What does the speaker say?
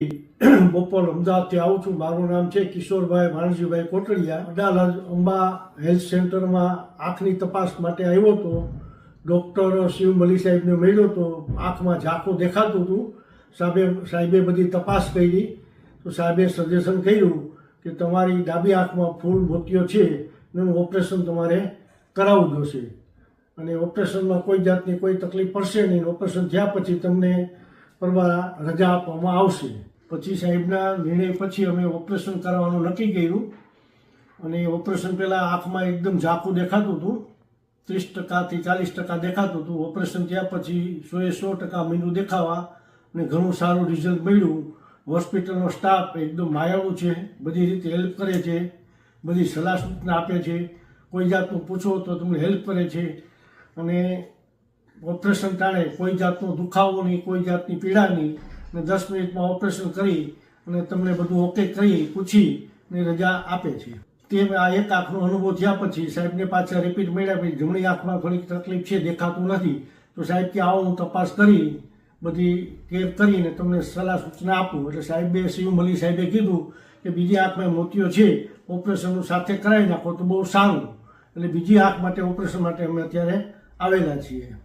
બપોર અમદાવાદથી આવું છું. મારું નામ છે કિશોરભાઈ ભાણજીભાઈ કોટડિયા. અડાલજ અંબા હેલ્થ સેન્ટરમાં આંખની તપાસ માટે આવ્યો હતો. ડૉક્ટર શિવ મલી સાહેબને મળ્યો હતો. આંખમાં ઝાંખું દેખાતું હતું. સાહેબે બધી તપાસ કરી તો સાહેબે સજેશન કર્યું કે તમારી ડાબી આંખમાં ફૂલ મોતિયો છે એનું ઓપરેશન તમારે કરાવવું જોશે અને ઓપરેશનમાં કોઈ જાતની કોઈ તકલીફ પડશે નહીં. ઓપરેશન થયા પછી તમને પરવા રજા આપવામાં આવશે. પછી સાહેબના નિર્ણય પછી અમે ઓપરેશન કરવાનું નક્કી કર્યું અને ઓપરેશન પહેલાં આંખમાં એકદમ ઝાંખું દેખાતું હતું. 30%થી 40% દેખાતું હતું. ઓપરેશન થયા પછી 100% મીંડું દેખાવા અને ઘણું સારું રિઝલ્ટ મળ્યું. હોસ્પિટલનો સ્ટાફ એકદમ માયાળુ છે, બધી રીતે હેલ્પ કરે છે, બધી સલાહ સૂચના આપે છે, કોઈ જાતનું પૂછો તો તમને હેલ્પ કરે છે અને ઓપરેશન ટાણે કોઈ જાતનો દુખાવો નહીં, કોઈ જાતની પીડા નહીં અને 10 મિનિટમાં ઓપરેશન કરી અને તમને બધું ઓકે કરી પૂછીને રજા આપે છે. તે આ એક આંખનો અનુભવ થયા પછી સાહેબને પાછા રિપીટ મળ્યા પછી જમણી આંખમાં થોડીક તકલીફ છે, દેખાતું નથી, તો સાહેબ કે આવો હું તપાસ કરી બધી કેર કરીને તમને સલાહ સૂચના આપું. એટલે સાહેબે શિવ મલી સાહેબે કીધું કે બીજી આંખમાં મોતિયો છે, ઓપરેશનનું સાથે કરાવી નાખો તો બહુ સારું. એટલે બીજી આંખ માટે ઓપરેશન માટે અમે અત્યારે આવેલા છીએ.